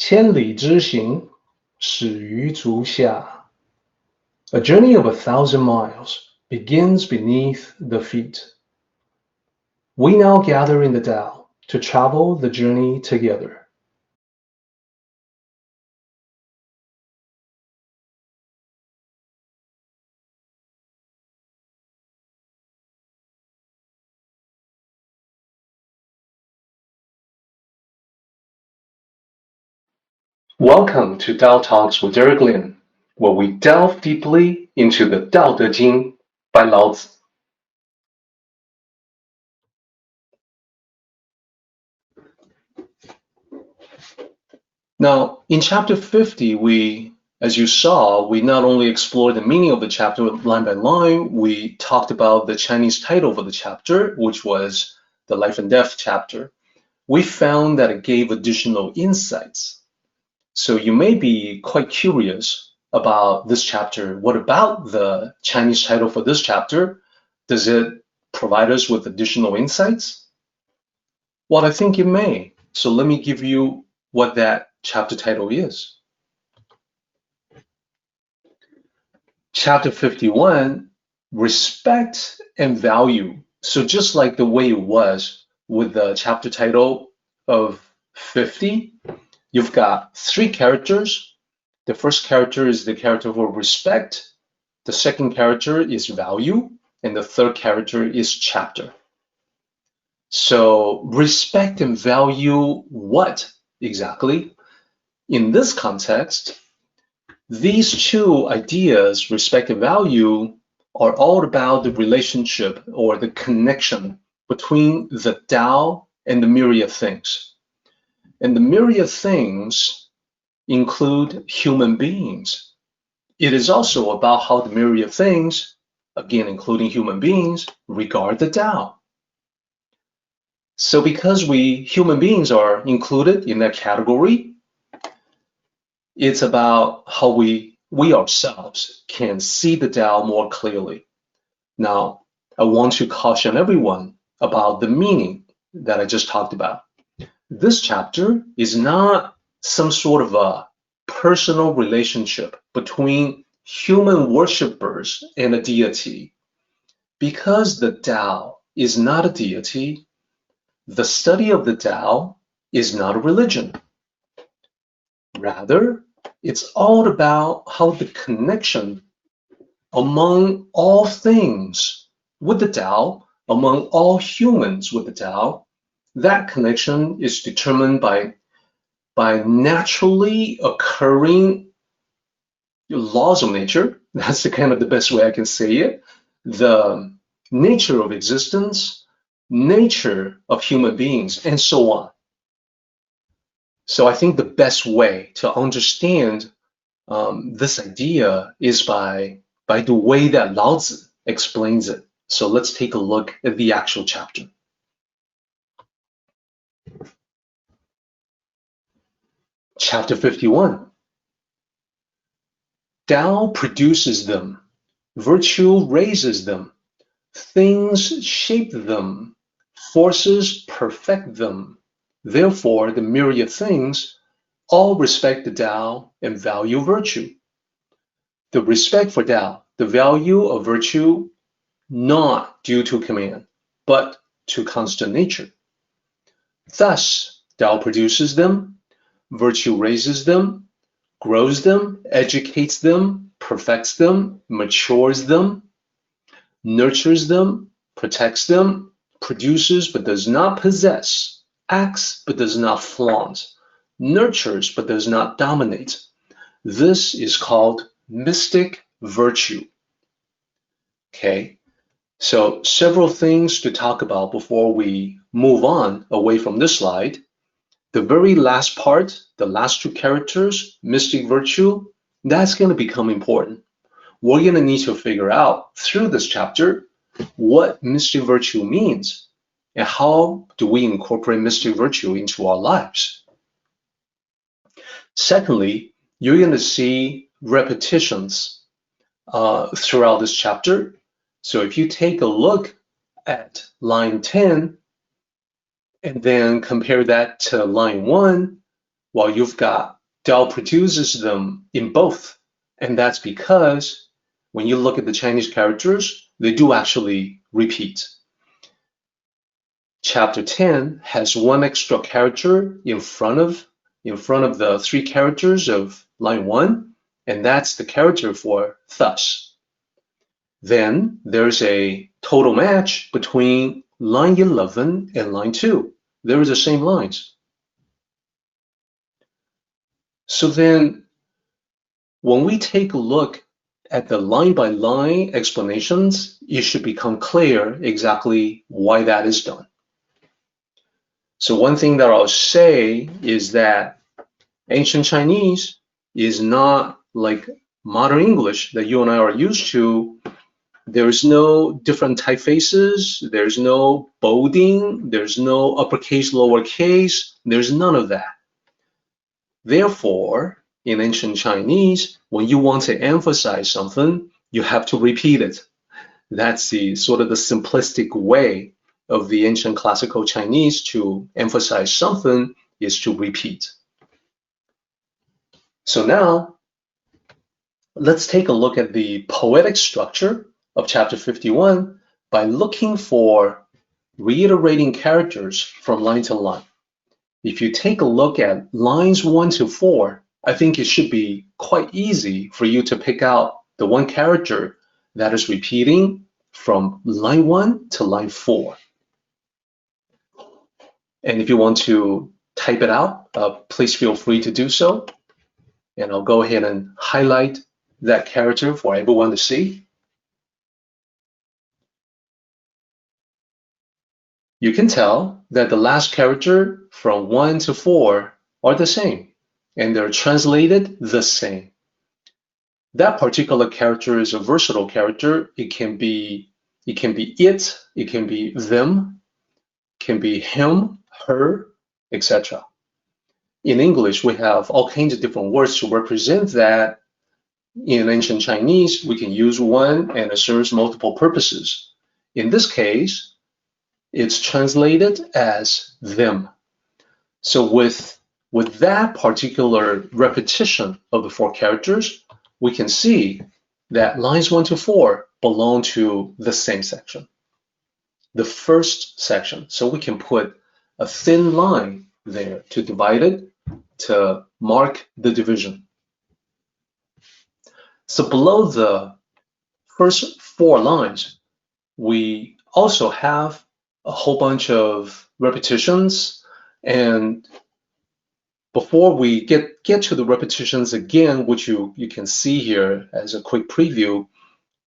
千里之行，始于足下。A journey of 1,000 miles begins beneath the feet. We now gather in the Tao to travel the journey together. Welcome to Tao Talks with Derek Lin, where we delve deeply into the Daodejing by Lao Tzu. Now, in chapter 50, as you saw, we not only explored the meaning of the chapter line by line, we talked about the Chinese title for the chapter, which was the Life and Death chapter. We found that it gave additional insights. So you may be quite curious about this chapter. What about the Chinese title for this chapter? Does it provide us with additional insights? Well, I think it may. So let me give you what that chapter title is. Chapter 51, Respect and Value. So just like the way it was with the chapter title of 50, you've got three characters. The first character is the character for respect. The second character is value. And the third character is chapter. So respect and value what exactly? In this context, these two ideas, respect and value, are all about the relationship or the connection between the Tao and the myriad things. And the myriad things include human beings. It is also about how the myriad things, again including human beings, regard the Tao. So because we human beings are included in that category, it's about how we ourselves can see the Tao more clearly. Now, I want to caution everyone about the meaning that I just talked about. This chapter is not some sort of a personal relationship between human worshippers and a deity. Because the Tao is not a deity, the study of the Tao is not a religion. Rather, it's all about how the connection among all things with the Tao, among all humans with the Tao, that connection is determined by naturally occurring laws of nature. That's the kind of the best way I can say it. The nature of existence, nature of human beings, and so on. So I think the best way to understand this idea is by the way that Lao Tzu explains it. So let's take a look at the actual chapter. Chapter 51. Tao produces them, virtue raises them, things shape them, forces perfect them. Therefore, the myriad things all respect the Tao and value virtue. The respect for Tao, the value of virtue, not due to command, but to constant nature. Thus, Tao produces them, virtue raises them, grows them, educates them, perfects them, matures them, nurtures them, protects them, produces but does not possess, acts but does not flaunt, nurtures but does not dominate. This is called mystic virtue. Okay, so several things to talk about before we move on away from this slide. The very last part, the last two characters, mystic virtue, that's going to become important. We're going to need to figure out through this chapter what mystic virtue means and how do we incorporate mystic virtue into our lives. Secondly, you're going to see repetitions throughout this chapter. So if you take a look at line 10 and then compare that to line 1, while you've got Tao produces them in both. And that's because when you look at the Chinese characters, they do actually repeat. Chapter 10 has one extra character in front of the 3 characters of line 1, and that's the character for thus. Then there's a total match between line 11 and line 2. They're the same lines. So then when we take a look at the line-by-line explanations, it should become clear exactly why that is done. So one thing that I'll say is that ancient Chinese is not like modern English that you and I are used to. There's no different typefaces, there's no bolding, there's no uppercase, lowercase, there's none of that. Therefore, in ancient Chinese, when you want to emphasize something, you have to repeat it. That's the sort of the simplistic way of the ancient classical Chinese to emphasize something is to repeat. So now, let's take a look at the poetic structure of chapter 51 by looking for reiterating characters from line to line. If you take a look at lines 1 to 4, I think it should be quite easy for you to pick out the one character that is repeating from line 1 to line 4. And if you want to type it out, please feel free to do so. And I'll go ahead and highlight that character for everyone to see. You can tell that the last character from 1 to 4 are the same, and they're translated the same. That particular character is a versatile character. It can be it, it can be them, it can be him, her, etc. In English, we have all kinds of different words to represent that. In ancient Chinese, we can use one and it serves multiple purposes. In this case, it's translated as them. So with that particular repetition of the 4 characters, we can see that lines 1 to 4 belong to the same section, the first section. So we can put a thin line there to divide it, to mark the division. So below the first 4 lines, we also have a whole bunch of repetitions. And before we get to the repetitions again, which you can see here as a quick preview,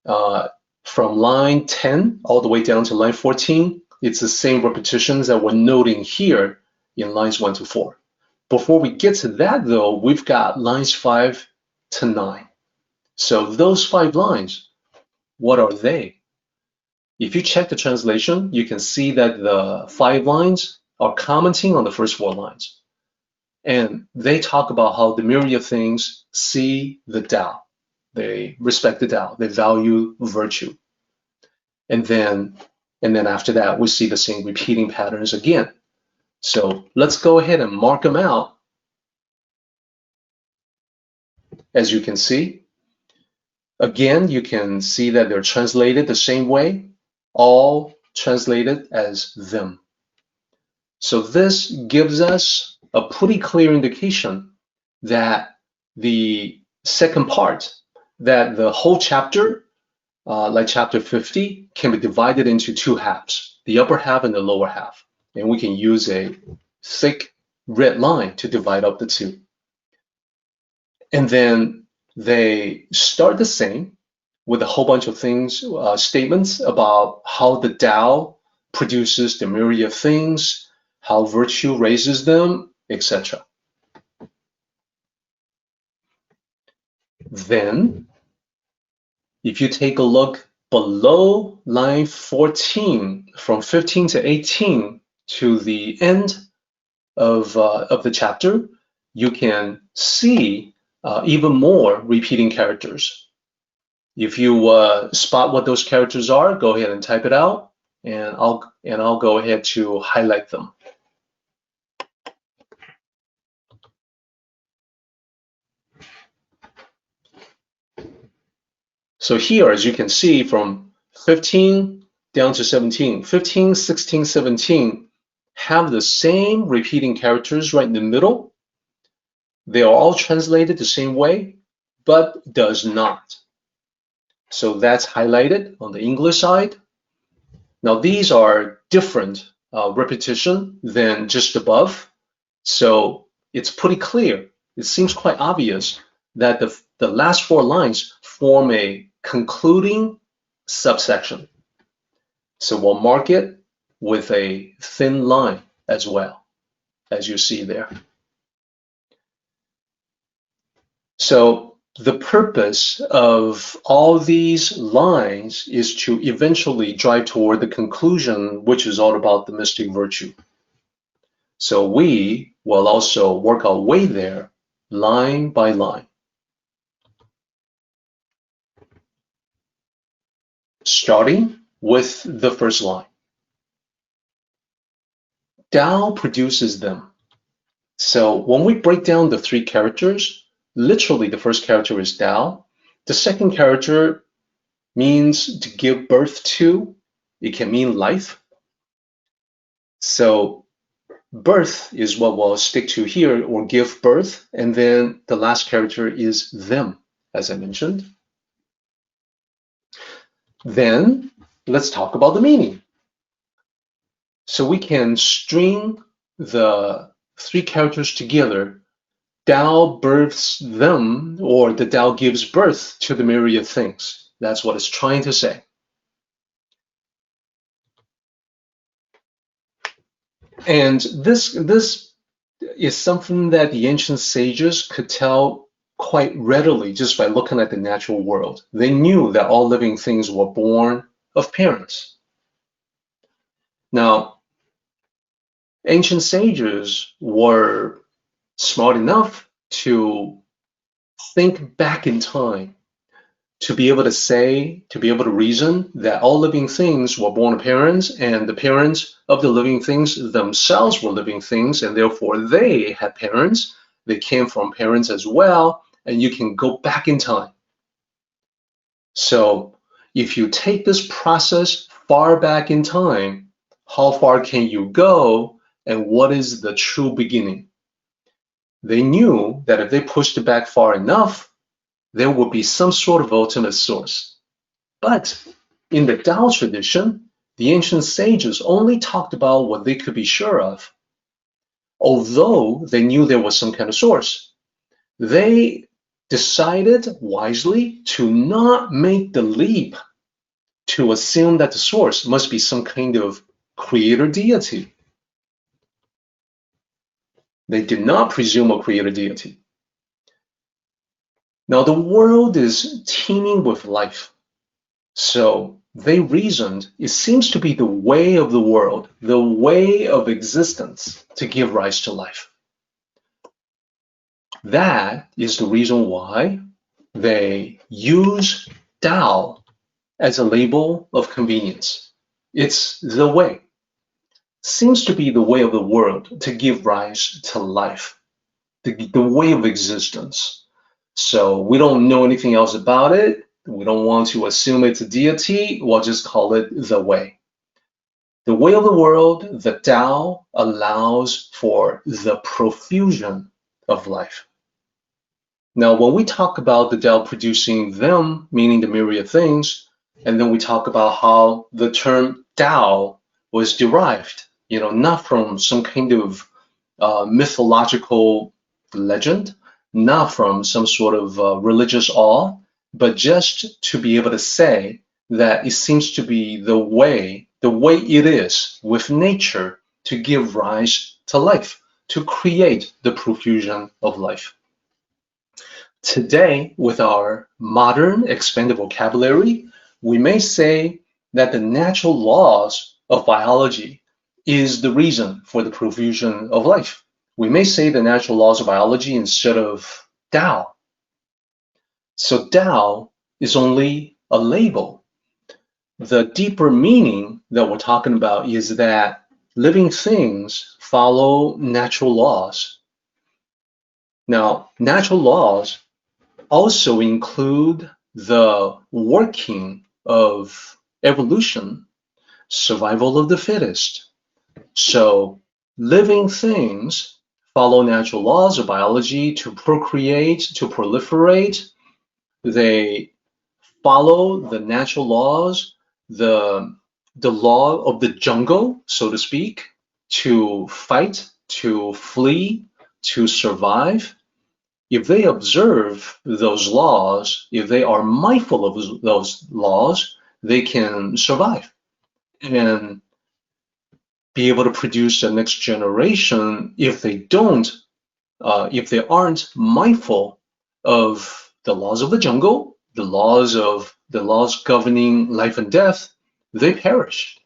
from line 10 all the way down to line 14, it's the same repetitions that we're noting here in lines 1 to 4. Before we get to that though, we've got lines 5 to 9. So those 5 lines, what are they? If you check the translation, you can see that the 5 lines are commenting on the first 4 lines. And they talk about how the myriad things see the Tao. They respect the Tao. They value virtue. And then after that, we see the same repeating patterns again. So let's go ahead and mark them out. As you can see, again, you can see that they're translated the same way, all translated as them. So this gives us a pretty clear indication that the second part, that the whole chapter, like chapter 50, can be divided into 2 halves, the upper half and the lower half. And we can use a thick red line to divide up the 2. And then they start the same with a whole bunch of things, statements about how the Tao produces the myriad things, how virtue raises them, etc. Then, if you take a look below line 14, from 15 to 18 to the end of the chapter, you can see even more repeating characters. If you spot what those characters are, go ahead and type it out, and I'll go ahead to highlight them. So here, as you can see, from 15 down to 17, 15, 16, 17 have the same repeating characters right in the middle. They are all translated the same way, but does not. So that's highlighted on the English side. Now these are different repetition than just above. So it's pretty clear. It seems quite obvious that the last 4 lines form a concluding subsection. So we'll mark it with a thin line as well, as you see there. So the purpose of all these lines is to eventually drive toward the conclusion, which is all about the mystic virtue. So we will also work our way there, line by line. Starting with the first line. Tao produces them. So when we break down the 3 characters, literally the first character is Tao. The second character means to give birth to. It can mean life. So birth is what we'll stick to here, or give birth. And then the last character is them, as I mentioned. Then let's talk about the meaning. So we can string the 3 characters together. Tao births them, or the Tao gives birth to the myriad things. That's what it's trying to say. And this is something that the ancient sages could tell quite readily just by looking at the natural world. They knew that all living things were born of parents. Now, ancient sages were smart enough to think back in time, to be able to say, to be able to reason that all living things were born of parents, and the parents of the living things themselves were living things, and therefore they had parents. They came from parents as well, and you can go back in time. So if you take this process far back in time, how far can you go, and what is the true beginning? They knew that if they pushed it back far enough, there would be some sort of ultimate source. But in the Tao tradition, the ancient sages only talked about what they could be sure of. Although they knew there was some kind of source, they decided wisely to not make the leap to assume that the source must be some kind of creator deity. They did not presume a creator deity. Now, the world is teeming with life. So they reasoned it seems to be the way of the world, the way of existence, to give rise to life. That is the reason why they use Tao as a label of convenience. It's the way. Seems to be the way of the world to give rise to life, the way of existence. So we don't know anything else about it. We don't want to assume it's a deity. We'll just call it the way. The way of the world, the Tao, allows for the profusion of life. Now, when we talk about the Tao producing them, meaning the myriad things, and then we talk about how the term Tao was derived, not from some kind of mythological legend, not from some sort of religious awe, but just to be able to say that it seems to be the way it is with nature to give rise to life, to create the profusion of life. Today, with our modern expanded vocabulary, we may say that the natural laws of biology is the reason for the profusion of life. We may say the natural laws of biology instead of Tao. So Tao is only a label. The deeper meaning that we're talking about is that living things follow natural laws. Now, natural laws also include the working of evolution, survival of the fittest. So living things follow natural laws of biology to procreate, to proliferate. They follow the natural laws, the law of the jungle, so to speak, to fight, to flee, to survive. If they observe those laws, if they are mindful of those laws, they can survive and be able to produce the next generation. If they don't, if they aren't mindful of the laws of the jungle, the laws governing life and death, they perish.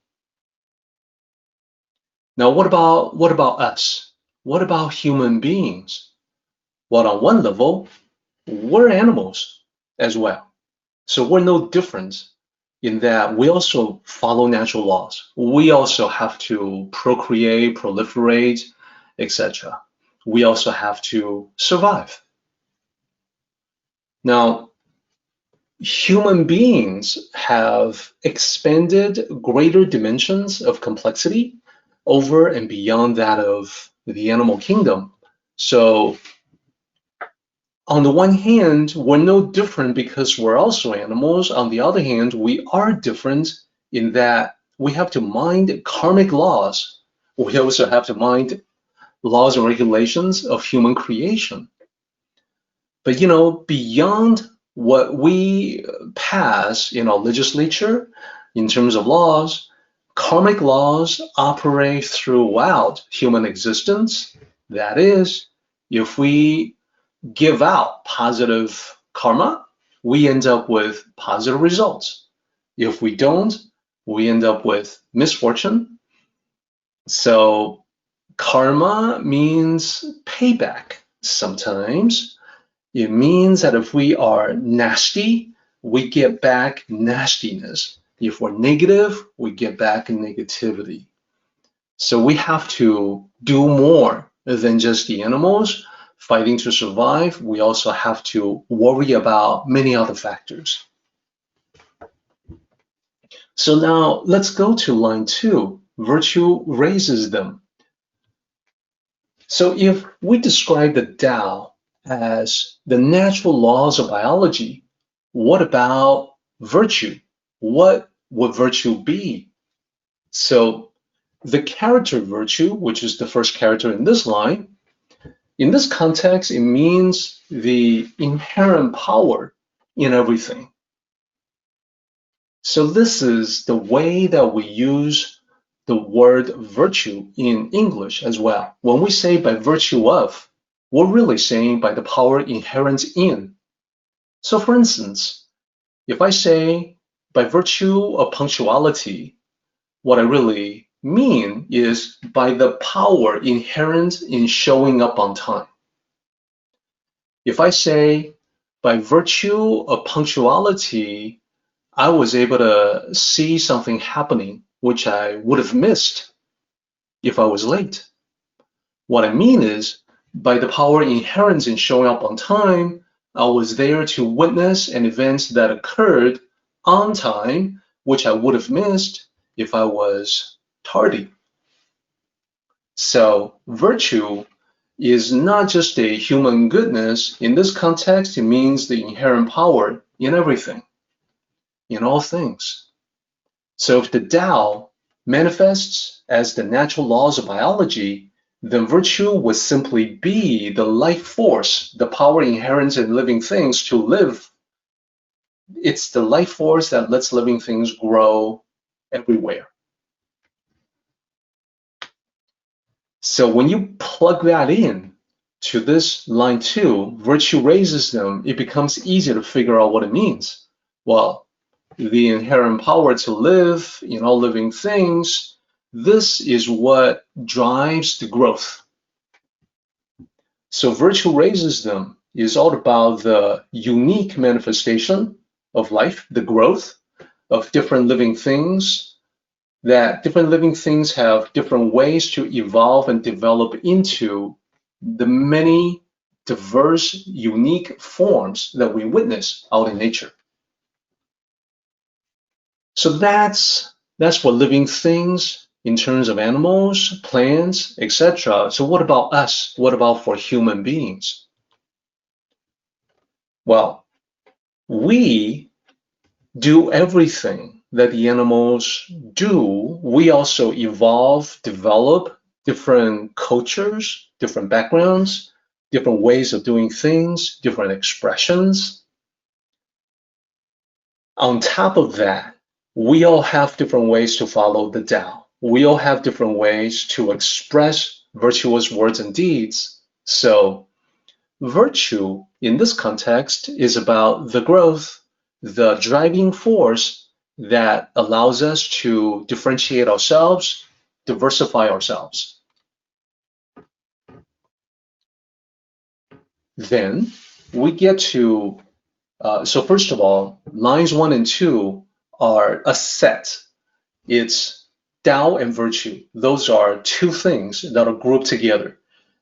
Now, what about us? What about human beings? Well, on one level, we're animals as well. So we're no different in that we also follow natural laws. We also have to procreate, proliferate, etc. We also have to survive. Now, human beings have expanded greater dimensions of complexity over and beyond that of the animal kingdom. So on the one hand, we're no different because we're also animals. On the other hand, we are different in that we have to mind karmic laws. We also have to mind laws and regulations of human creation. But beyond what we pass in our legislature in terms of laws, karmic laws operate throughout human existence. That is, if we give out positive karma, we end up with positive results. If we don't, we end up with misfortune. So karma means payback. Sometimes it means that if we are nasty, we get back nastiness. If we're negative, we get back negativity. So we have to do more than just the animals fighting to survive. We also have to worry about many other factors. So now let's go to line 2. Virtue raises them. So if we describe the Tao as the natural laws of biology, what about virtue? What would virtue be? So the character virtue, which is the first character in this line, in this context, it means the inherent power in everything. So this is the way that we use the word virtue in English as well. When we say by virtue of, we're really saying by the power inherent in. So for instance, if I say by virtue of punctuality, what I really mean is by the power inherent in showing up on time. If I say by virtue of punctuality, I was able to see something happening which I would have missed if I was late. What I mean is by the power inherent in showing up on time, I was there to witness an event that occurred on time, which I would have missed if I was tardy. So virtue is not just a human goodness. In this context, it means the inherent power in everything, in all things. So if the Tao manifests as the natural laws of biology, then virtue would simply be the life force, the power inherent in living things to live. It's the life force that lets living things grow everywhere. So when you plug that in to this line 2, virtue raises them, it becomes easier to figure out what it means. Well, the inherent power to live in all living things, this is what drives the growth. So virtue raises them is all about the unique manifestation of life, the growth of different living things, that different living things have different ways to evolve and develop into the many diverse, unique forms that we witness out in nature. So that's for living things in terms of animals, plants, etc. So what about us? What about for human beings? Well, we do everything that the animals do. We also evolve, develop different cultures, different backgrounds, different ways of doing things, different expressions. On top of that, we all have different ways to follow the Tao. We all have different ways to express virtuous words and deeds. So virtue in this context is about the growth, the driving force that allows us to differentiate ourselves, diversify ourselves. Then we get to, so first of all, lines 1 and 2 are a set. It's Tao and virtue. Those are two things that are grouped together.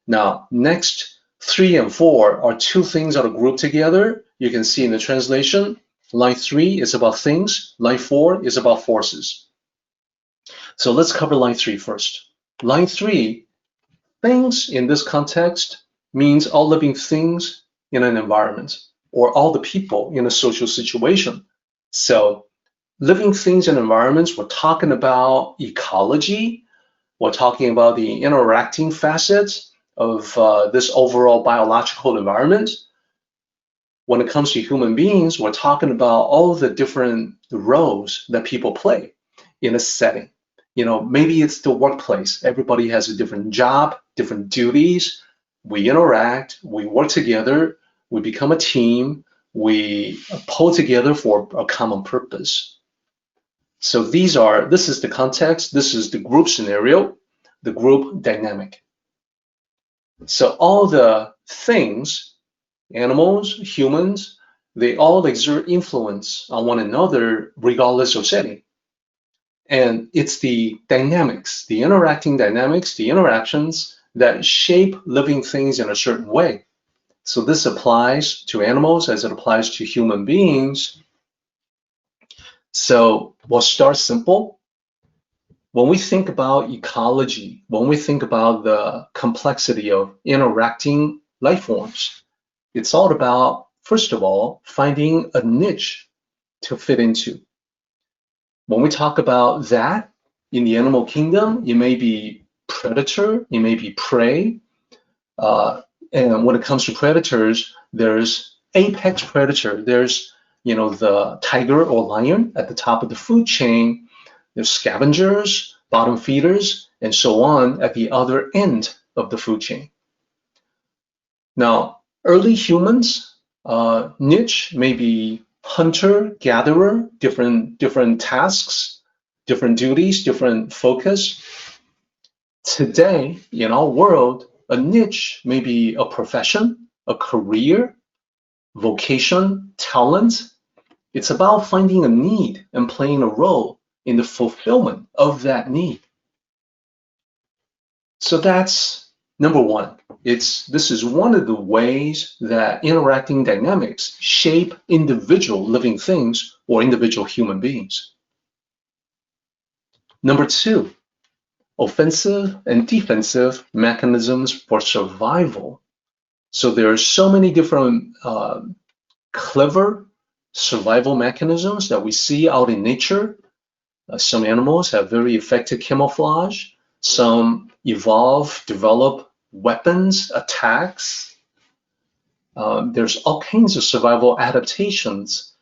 Now, next 3 and 4 are two things that are grouped together. You can see in the translation, line 3 is about things, line 4 is about forces. So let's cover line 3 first. Line 3, things in this context means all living things in an environment, or all the people in a social situation. So living things in environments, we're talking about ecology, we're talking about the interacting facets of this overall biological environment. When it comes to human beings, we're talking about all the different roles that people play in a setting. You know, maybe it's the workplace. Everybody has a different job, different duties. We interact, we work together, we become a team, we pull together for a common purpose. So this is the context, this is the group scenario, the group dynamic. So all the things, animals, humans, they all exert influence on one another regardless of setting. And it's the dynamics, the interacting dynamics, the interactions that shape living things in a certain way. So this applies to animals as it applies to human beings. So we'll start simple. When we think about ecology, when we think about the complexity of interacting life forms, it's all about, first of all, finding a niche to fit into. When we talk about that in the animal kingdom, it may be predator, it may be prey. And when it comes to predators, there's apex predator. There's, the tiger or lion at the top of the food chain. There's scavengers, bottom feeders, and so on at the other end of the food chain. Now, early humans, niche may be hunter, gatherer, different tasks, different duties, different focus. Today, in our world, a niche may be a profession, a career, vocation, talent. It's about finding a need and playing a role in the fulfillment of that need. So that's number one. This is one of the ways that interacting dynamics shape individual living things or individual human beings. Number two, offensive and defensive mechanisms for survival. So there are so many different clever survival mechanisms that we see out in nature. Some animals have very effective camouflage. Some evolve, develop weapons, attacks. There's all kinds of survival adaptations,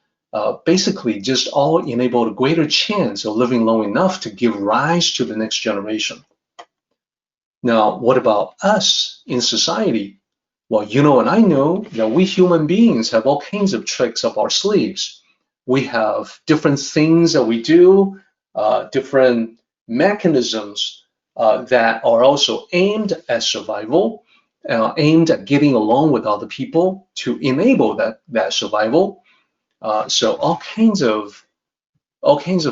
basically just all enable a greater chance of living long enough to give rise to the next generation. Now, what about us in society? Well, you know and I know that we human beings have all kinds of tricks up our sleeves. We have different things that we do, different mechanisms that are also aimed at survival, aimed at getting along with other people to enable that survival. So all kinds of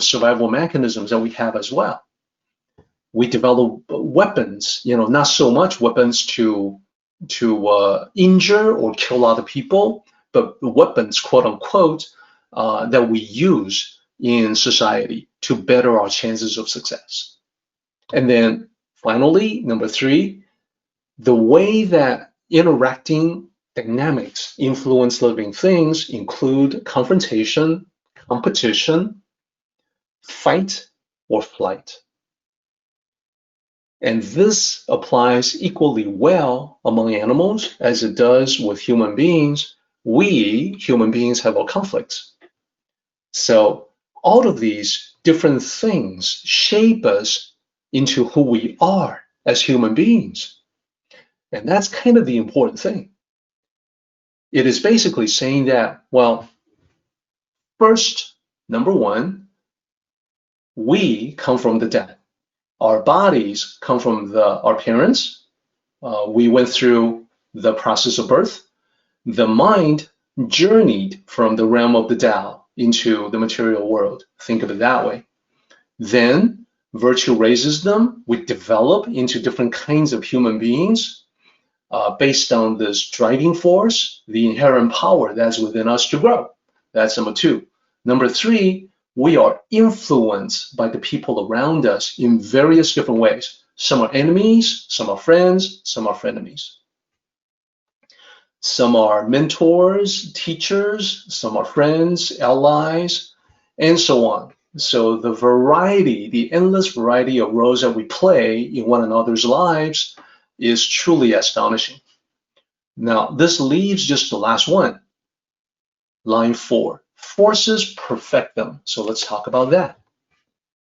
survival mechanisms that we have as well. We develop weapons, not so much weapons to injure or kill other people, but weapons, quote unquote, that we use in society to better our chances of success. And then finally, number 3, the way that interacting dynamics influence living things include confrontation, competition, fight, or flight. And this applies equally well among animals as it does with human beings. We, human beings, have our conflicts. So all of these different things shape us into who we are as human beings. And that's kind of the important thing. It is basically saying that, well, first, number 1, we come from the dead. Our bodies come from our parents. We went through the process of birth. The mind journeyed from the realm of the Tao into the material world. Think of it that way. Then virtue raises them. We develop into different kinds of human beings based on this driving force, the inherent power that's within us to grow. That's number 2. Number 3, we are influenced by the people around us in various different ways. Some are enemies, some are friends, some are frenemies. Some are mentors, teachers, some are friends, allies, and so on. So the variety, the endless variety of roles that we play in one another's lives is truly astonishing. Now, this leaves just the last one, line 4. Forces perfect them. So let's talk about that.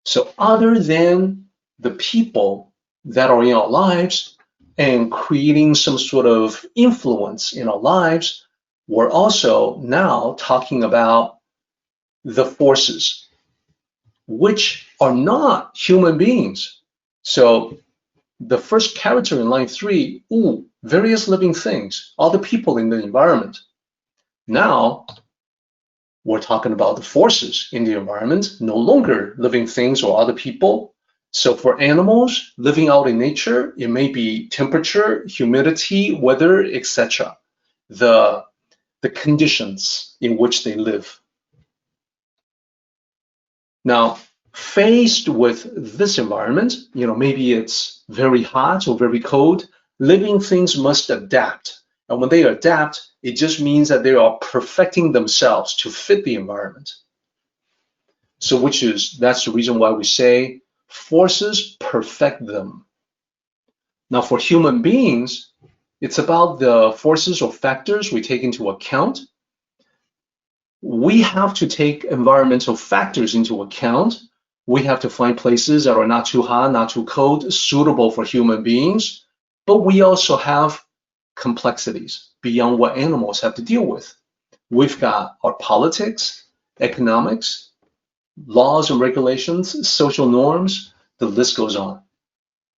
So other than the people that are in our lives and creating some sort of influence in our lives, we're also now talking about the forces, which are not human beings. So the first character in line 3, various living things, other people in the environment. Now, we're talking about the forces in the environment, no longer living things or other people. So for animals living out in nature, it may be temperature, humidity, weather, etc. The conditions in which they live. Now, faced with this environment, maybe it's very hot or very cold, living things must adapt. And when they adapt, it just means that they are perfecting themselves to fit the environment. So that's the reason why we say forces perfect them. Now for human beings, it's about the forces or factors we take into account. We have to take environmental factors into account. We have to find places that are not too hot, not too cold, suitable for human beings. But we also have complexities beyond what animals have to deal with. We've got our politics, economics, laws and regulations, social norms, the list goes on.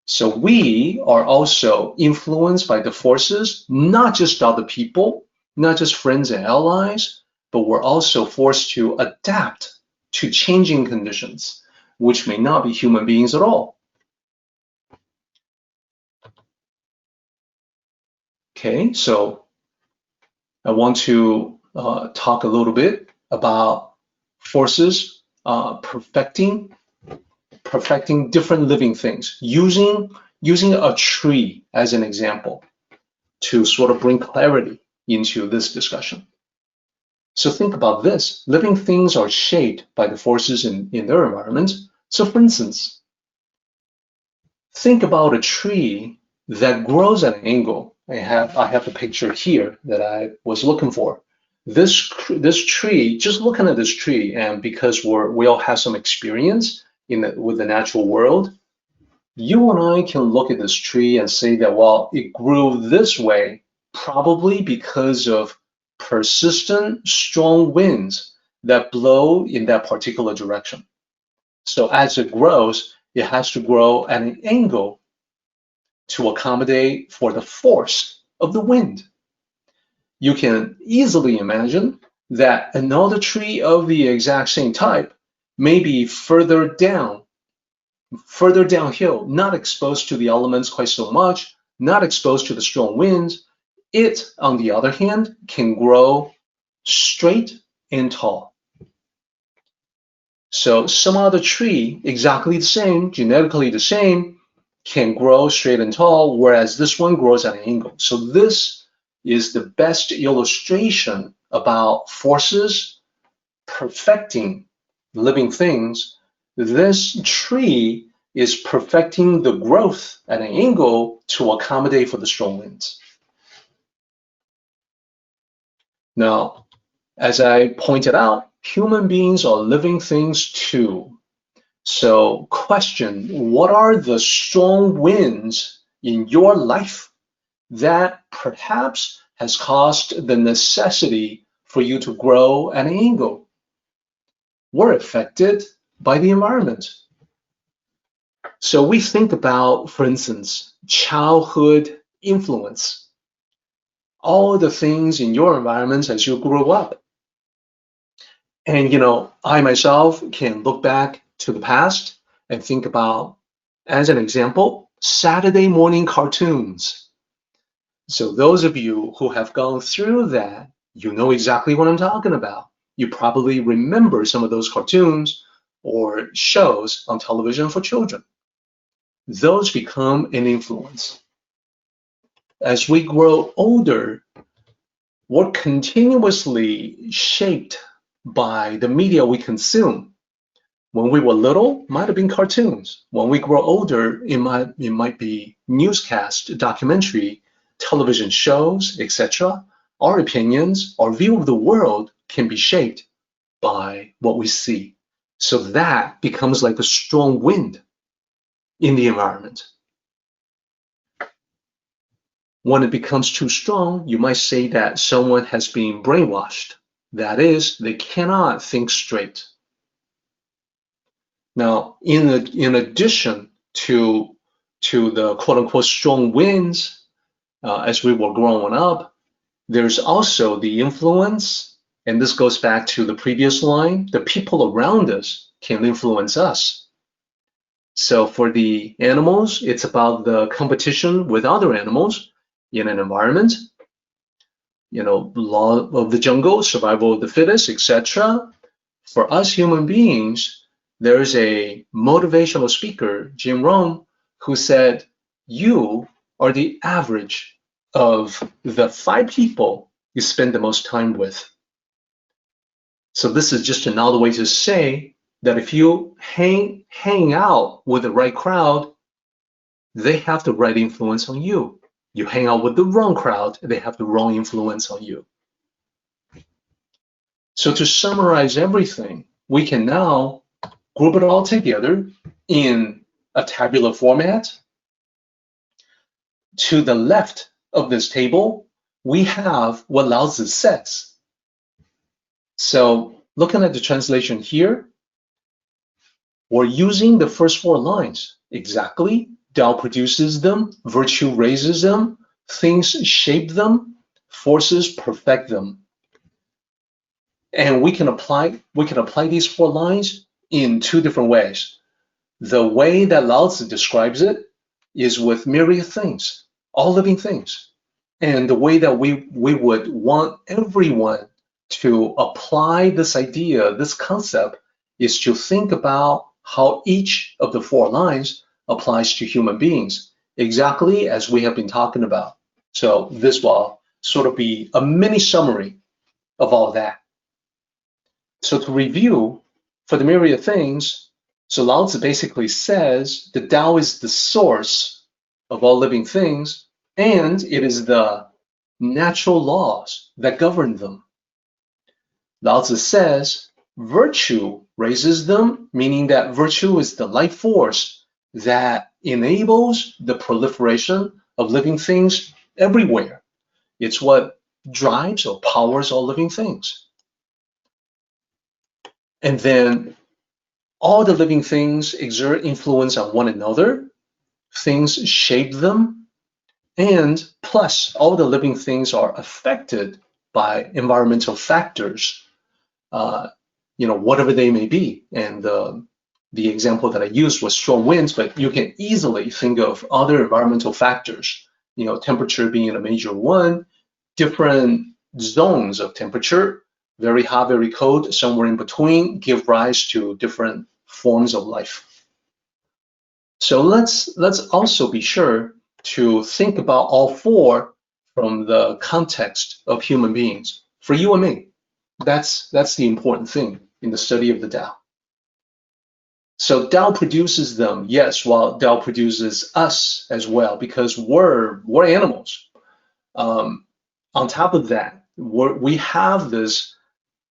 So we are also influenced by the forces, not just other people, not just friends and allies, but we're also forced to adapt to changing conditions, which may not be human beings at all. Okay, so I want to talk a little bit about forces perfecting different living things, using a tree as an example to sort of bring clarity into this discussion. So think about this. Living things are shaped by the forces in their environment. So for instance, think about a tree that grows at an angle. I have the picture here that I was looking for. This tree, just looking at this tree, and because we all have some experience with the natural world, you and I can look at this tree and say that, well, it grew this way probably because of persistent strong winds that blow in that particular direction. So as it grows, it has to grow at an angle to accommodate for the force of the wind. You can easily imagine that another tree of the exact same type may be further downhill, not exposed to the elements quite so much, not exposed to the strong winds. It, on the other hand, can grow straight and tall. So some other tree, exactly the same, genetically the same, can grow straight and tall, whereas this one grows at an angle. So this is the best illustration about forces perfecting living things. This tree is perfecting the growth at an angle to accommodate for the strong winds. Now, as I pointed out, human beings are living things too. So question, what are the strong winds in your life that perhaps has caused the necessity for you to grow at an angle? We're affected by the environment. So we think about, for instance, childhood influence, all the things in your environment as you grew up. And, I myself can look back to the past and think about, as an example, Saturday morning cartoons. So those of you who have gone through that, you know exactly what I'm talking about. You probably remember some of those cartoons or shows on television for children. Those become an influence. As we grow older, we're continuously shaped by the media we consume. When we were little, might have been cartoons. When we grow older, it might be newscast, documentary, television shows, etc. Our opinions, our view of the world can be shaped by what we see. So that becomes like a strong wind in the environment. When it becomes too strong, you might say that someone has been brainwashed. That is, they cannot think straight. Now, in addition to the quote-unquote strong winds, as we were growing up, there's also the influence, and this goes back to the previous line, the people around us can influence us. So for the animals, it's about the competition with other animals in an environment, law of the jungle, survival of the fittest, etc. For us human beings, there's a motivational speaker, Jing, who said, you are the average of the 5 people you spend the most time with. So this is just another way to say that if you hang out with the right crowd, they have the right influence on you. You hang out with the wrong crowd, they have the wrong influence on you. So to summarize everything, we can now group it all together in a tabular format. To the left of this table, we have what Lao Tzu says. So looking at the translation here, we're using the first 4 lines exactly. Tao produces them, virtue raises them, things shape them, forces perfect them. And we can apply these 4 lines in 2 different ways. The way that Lao Tzu describes it is with myriad things, all living things. And the way that we would want everyone to apply this idea, this concept, is to think about how each of the 4 lines applies to human beings, exactly as we have been talking about. So this will sort of be a mini summary of all that. So to review, for the myriad things, so Lao Tzu basically says the Tao is the source of all living things, and it is the natural laws that govern them. Lao Tzu says virtue raises them, meaning that virtue is the life force that enables the proliferation of living things everywhere. It's what drives or powers all living things. And then all the living things exert influence on one another, things shape them, and plus all the living things are affected by environmental factors, whatever they may be. And the example that I used was strong winds, but you can easily think of other environmental factors, temperature being a major one, different zones of temperature very hot, very cold, somewhere in between, give rise to different forms of life. So let's also be sure to think about all four from the context of human beings. For you and me, that's the important thing in the study of the Tao. So Tao produces them, yes, while Tao produces us as well, because we're animals. On top of that, we have this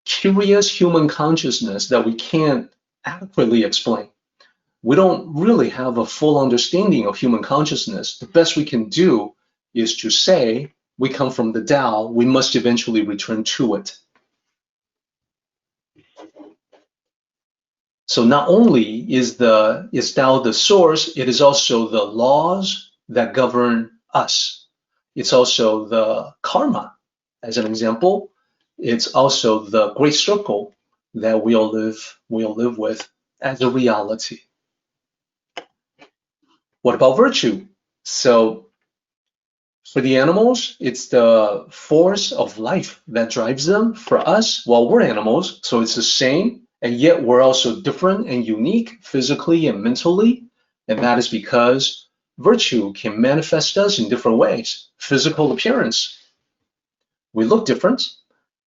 curious human consciousness that we can't adequately explain. We don't really have a full understanding of human consciousness. The best we can do is to say we come from the Tao, we must eventually return to it. So not only is Tao the source, it is also the laws that govern us. It's also the karma, as an example. It's also the great circle that we'll live with as a reality. What about virtue? So for the animals, it's the force of life that drives them. For us, well, we're animals, so it's the same, and yet we're also different and unique physically and mentally, and that is because virtue can manifest us in different ways. Physical appearance, we look different.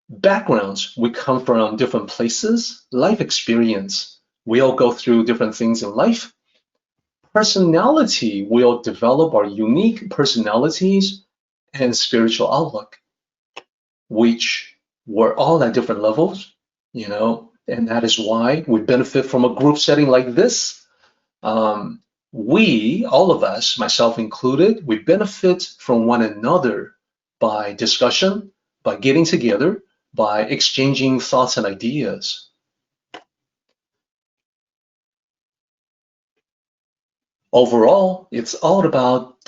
Backgrounds, we come from different places. Life experience, we all go through different things in life. Personality, we'll develop our unique personalities and spiritual outlook, which we're all at different levels, and that is why we benefit from a group setting like this. We, all of us, myself included, we benefit from one another by discussion, by getting together, by exchanging thoughts and ideas. Overall, it's all about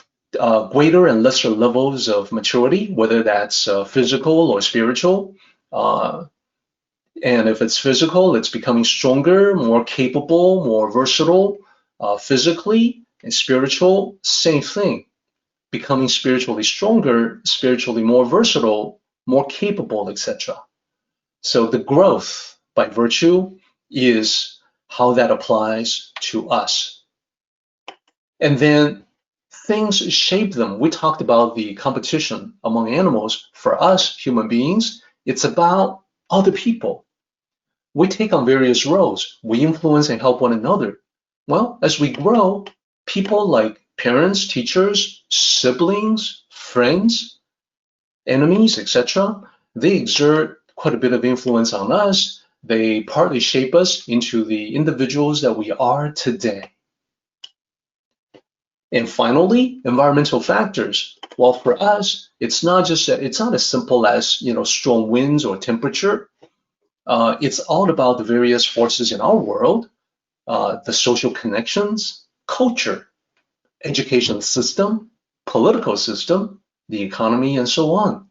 greater and lesser levels of maturity, whether that's physical or spiritual. And if it's physical, it's becoming stronger, more capable, more versatile. Physically and spiritual, same thing. Becoming spiritually stronger, spiritually more versatile, more capable, etc. So the growth by virtue is how that applies to us. And then things shape them. We talked about the competition among animals. For us, human beings, it's about other people. We take on various roles. We influence and help one another. Well, as we grow, people like parents, teachers, siblings, friends, enemies, etc., they exert quite a bit of influence on us. They partly shape us into the individuals that we are today. And finally, environmental factors. Well, for us, it's not as simple as strong winds or temperature. It's all about the various forces in our world, the social connections, culture, education system, political system, the economy, and so on.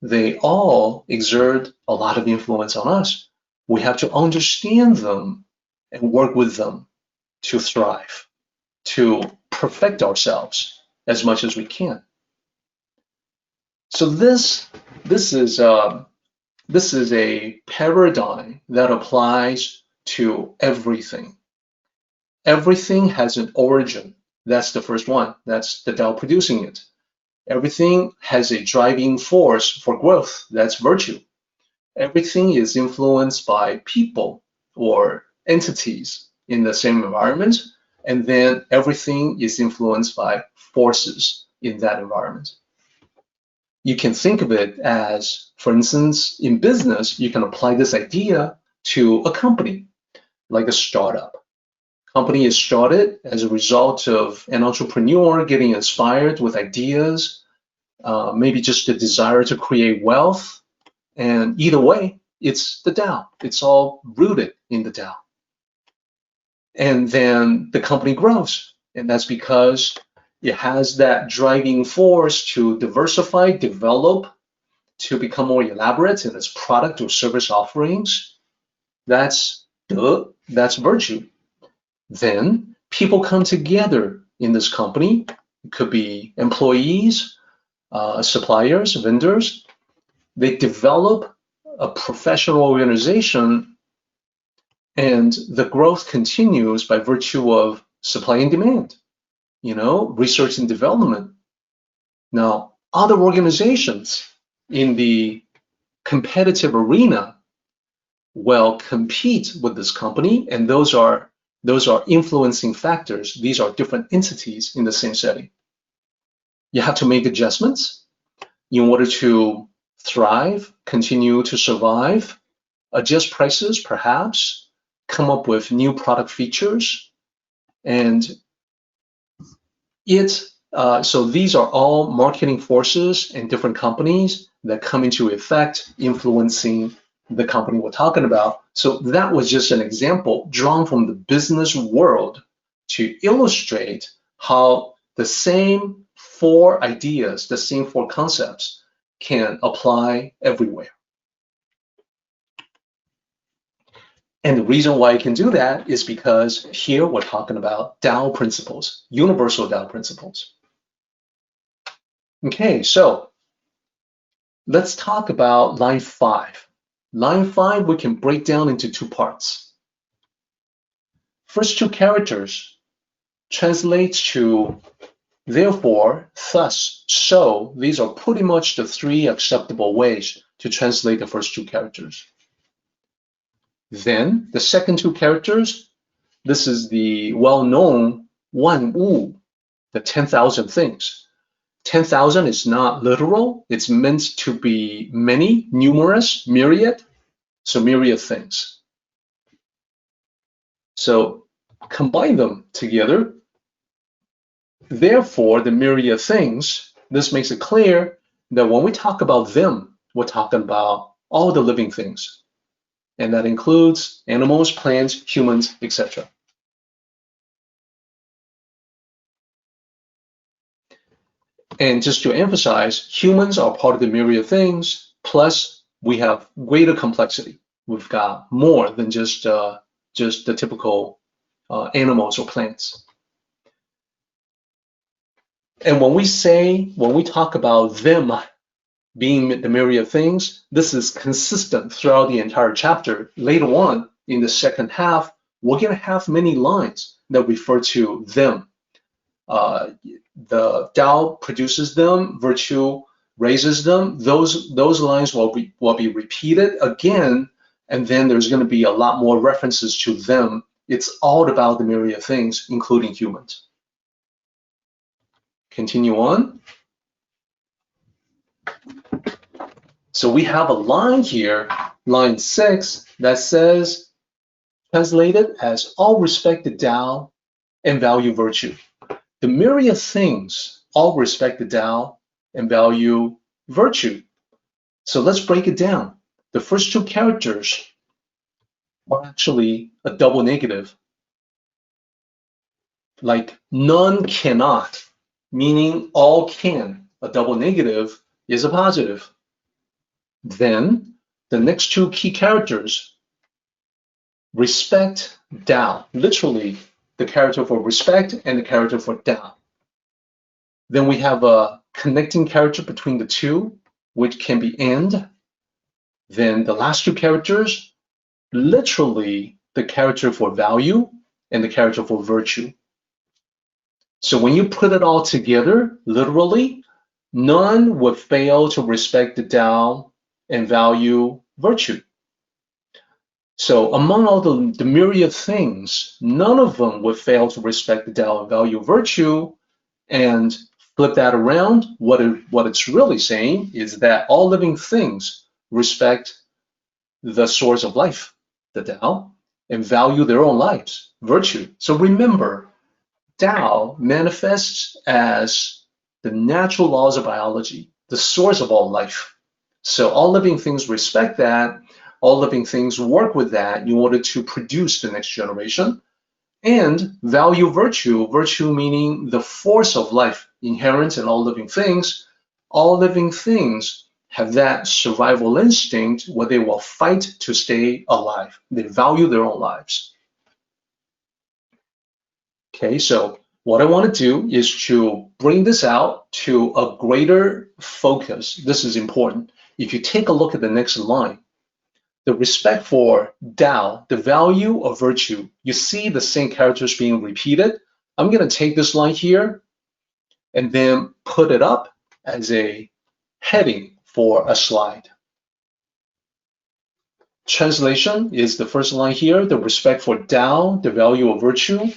They all exert a lot of influence on us. We have to understand them and work with them to thrive, to perfect ourselves as much as we can. So this is a paradigm that applies to everything. Everything has an origin. That's the first one. That's the Tao producing it. Everything has a driving force for growth. That's virtue. Everything is influenced by people or entities in the same environment. And then everything is influenced by forces in that environment. You can think of it as, for instance, in business, you can apply this idea to a company, like a startup. Company is started as a result of an entrepreneur getting inspired with ideas, maybe just a desire to create wealth. And either way, it's the Tao. It's all rooted in the Tao. And then the company grows, and that's because it has that driving force to diversify, develop, to become more elaborate in its product or service offerings. That's virtue. Then people come together in this company. It could be employees, suppliers, vendors. They develop a professional organization, and the growth continues by virtue of supply and demand, research and development. Now, other organizations in the competitive arena will compete with this company, and those are influencing factors. These are different entities in the same setting. You have to make adjustments in order to thrive, continue to survive, adjust prices perhaps, come up with new product features, and so these are all marketing forces and different companies that come into effect, influencing the company we're talking about. So that was just an example drawn from the business world to illustrate how the same 4 ideas, the same 4 concepts can apply everywhere. And the reason why I can do that is because here we're talking about Tao principles, universal Tao principles. Okay, so let's talk about line 5. Line 5 we can break down into 2 parts. First 2 characters translates to therefore, thus, so. These are pretty much the 3 acceptable ways to translate the first 2 characters. Then the second 2 characters, this is the well-known 万物, the 10,000 things. 10,000 is not literal. It's meant to be many, numerous, myriad. So myriad things. So combine them together. Therefore, the myriad things, this makes it clear that when we talk about them, we're talking about all the living things. And that includes animals, plants, humans, etc. And just to emphasize, humans are part of the myriad things, plus we have greater complexity. We've got more than just the typical animals or plants. And when we talk about them being the myriad things, this is consistent throughout the entire chapter. Later on, in the second half, we're going to have many lines that refer to them. The Tao produces them, virtue raises them. Those lines will be repeated again, and then there's going to be a lot more references to them. It's all about the myriad things, including humans. Continue on. So we have a line here, line 6, that says, translated as all respect the Tao and value virtue. The myriad things all respect the Tao and value virtue. So let's break it down. The first 2 characters are actually a double negative. Like none cannot, meaning all can. A double negative is a positive. Then the next 2 key characters respect Tao, literally the character for respect and the character for Tao. Then we have a connecting character between the 2, which can be and. Then the last 2 characters, literally the character for value and the character for virtue. So when you put it all together, literally, none would fail to respect the Tao and value virtue. So among all the myriad things, none of them would fail to respect the Tao and value virtue. And flip that around, what it's really saying is that all living things respect the source of life, the Tao, and value their own lives, virtue. So remember, Tao manifests as the natural laws of biology, the source of all life. So all living things respect that. All living things work with that in order to produce the next generation. And value virtue, virtue meaning the force of life inherent in all living things. All living things have that survival instinct where they will fight to stay alive. They value their own lives. Okay, so what I want to do is to bring this out to a greater focus. This is important. If you take a look at the next line, the respect for Tao, the value of virtue. You see the same characters being repeated. I'm going to take this line here and then put it up as a heading for a slide. Translation is the first line here, the respect for Tao, the value of virtue.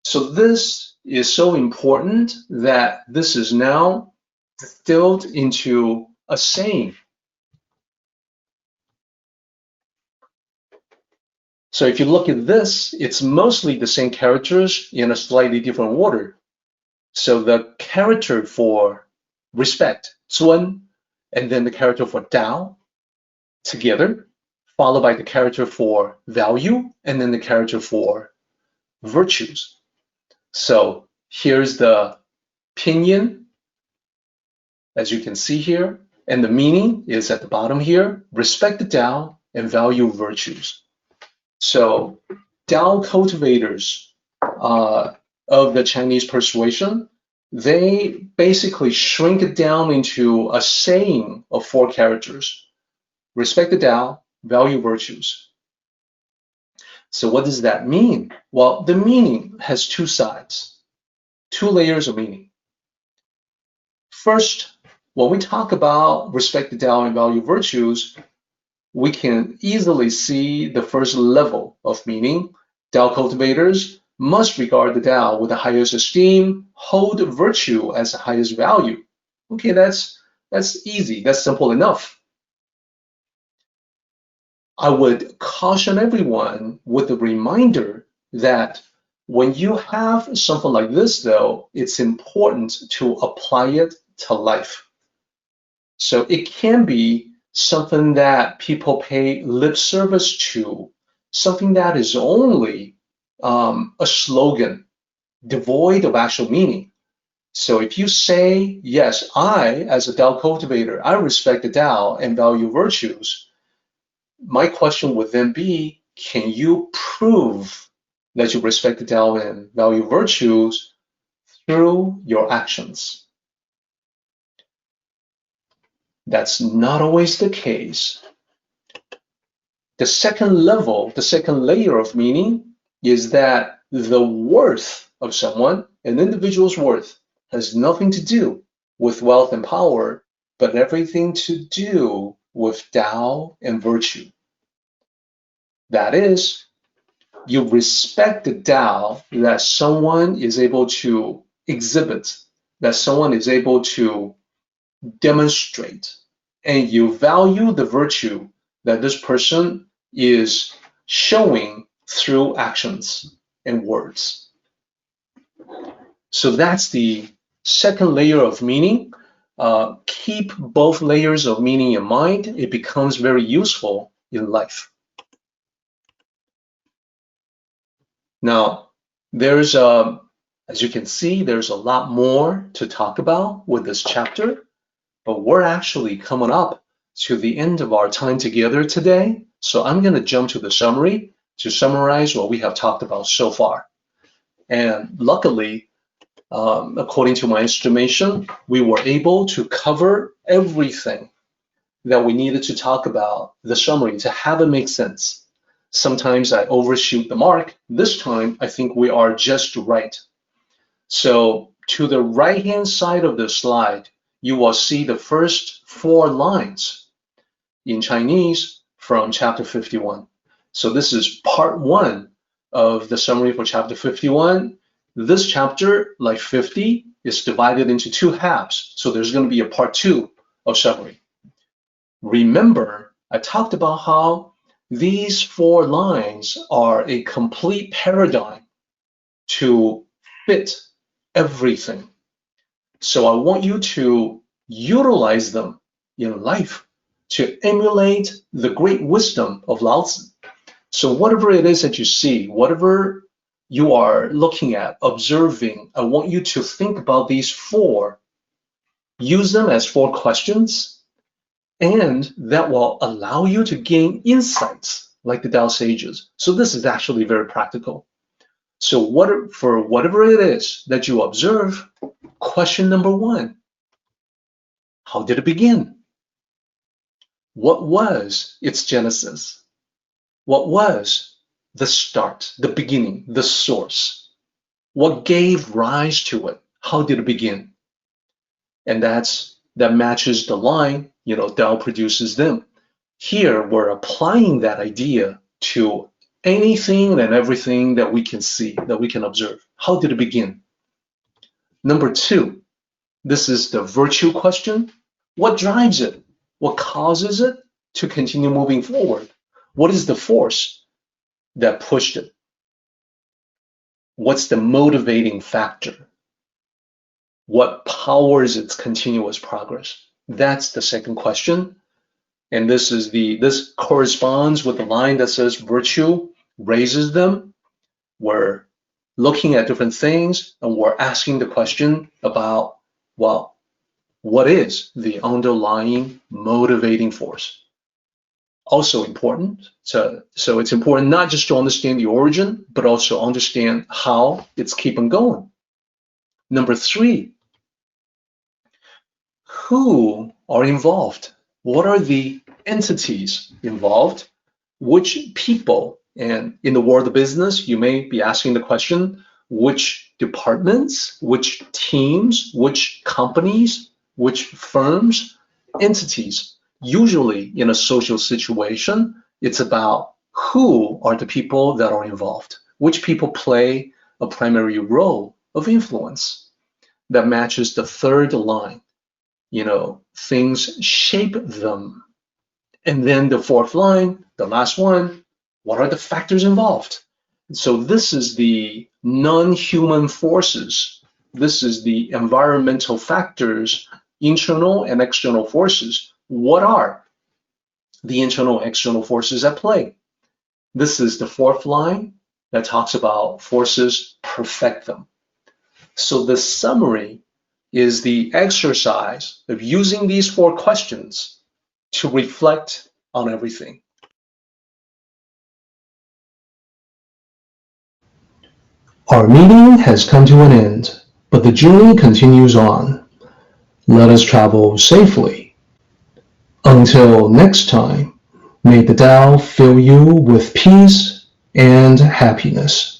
So this is so important that this is now distilled into a saying. So if you look at this, it's mostly the same characters in a slightly different order. So the character for respect, 尊, and then the character for Tao together, followed by the character for value, and then the character for virtues. So here's the pinyin, as you can see here, and the meaning is at the bottom here, respect the Tao and value virtues. So Tao cultivators of the Chinese persuasion, they basically shrink it down into a saying of 4 characters. Respect the Tao, value virtues. So what does that mean? Well, the meaning has 2 sides, 2 layers of meaning. First, when we talk about respect the Tao and value virtues, we can easily see the first level of meaning. Tao cultivators must regard the Tao with the highest esteem, hold virtue as the highest value. Okay, that's easy, that's simple enough. I would caution everyone with a reminder that when you have something like this, though, it's important to apply it to life. So it can be something that people pay lip service to, something that is only a slogan, devoid of actual meaning. So if you say, yes, I, as a Tao cultivator, I respect the Tao and value virtues, my question would then be, can you prove that you respect the Tao and value virtues through your actions? That's not always the case. The second level, the second layer of meaning is that the worth of someone, an individual's worth, has nothing to do with wealth and power, but everything to do with Tao and virtue. That is, you respect the Tao that someone is able to exhibit, that someone is able to demonstrate, and you value the virtue that this person is showing through actions and words. So that's the second layer of meaning. Keep both layers of meaning in mind. It becomes very useful in life. Now, there's as you can see, there's a lot more to talk about with this chapter, but we're actually coming up to the end of our time together today. So I'm going to jump to the summary to summarize what we have talked about so far. And luckily, according to my estimation, we were able to cover everything that we needed to talk about the summary to have it make sense. Sometimes I overshoot the mark. This time, I think we are just right. So to the right-hand side of the slide, you will see the first 4 lines in Chinese from chapter 51. So this is part 1 of the summary for chapter 51. This chapter, like 50, is divided into 2 halves. So there's going to be a part 2 of summary. Remember, I talked about how these 4 lines are a complete paradigm to fit everything. So I want you to utilize them in life to emulate the great wisdom of Lao Tzu. So whatever it is that you see, whatever you are looking at, observing, I want you to think about these 4, use them as 4 questions, and that will allow you to gain insights like the Tao sages. So this is actually very practical. So for whatever it is that you observe, question number 1, how did it begin? What was its genesis? What was the start, the beginning, the source? What gave rise to it? How did it begin? And that matches the line, Tao produces them. Here, we're applying that idea to anything and everything that we can see, that we can observe. How did it begin? Number 2, this is the virtue question. What drives it? What causes it to continue moving forward? What is the force that pushed it? What's the motivating factor? What powers its continuous progress? That's the second question. And this corresponds with the line that says virtue raises them. We're looking at different things and we're asking the question about, well, what is the underlying motivating force? Also important. So it's important not just to understand the origin, but also understand how it's keeping going. Number 3, who are involved? What are the entities involved? Which people? And in the world of business, you may be asking the question, which departments, which teams, which companies, which firms, entities? Usually in a social situation, it's about who are the people that are involved, which people play a primary role of influence. That matches the third line. Things shape them. And then the fourth line, the last one, what are the factors involved? So this is the non-human forces. This is the environmental factors, internal and external forces. What are the internal and external forces at play? This is the fourth line that talks about forces perfect them. So the summary is the exercise of using these 4 questions to reflect on everything. Our meeting has come to an end, but the journey continues on. Let us travel safely. Until next time, may the Tao fill you with peace and happiness.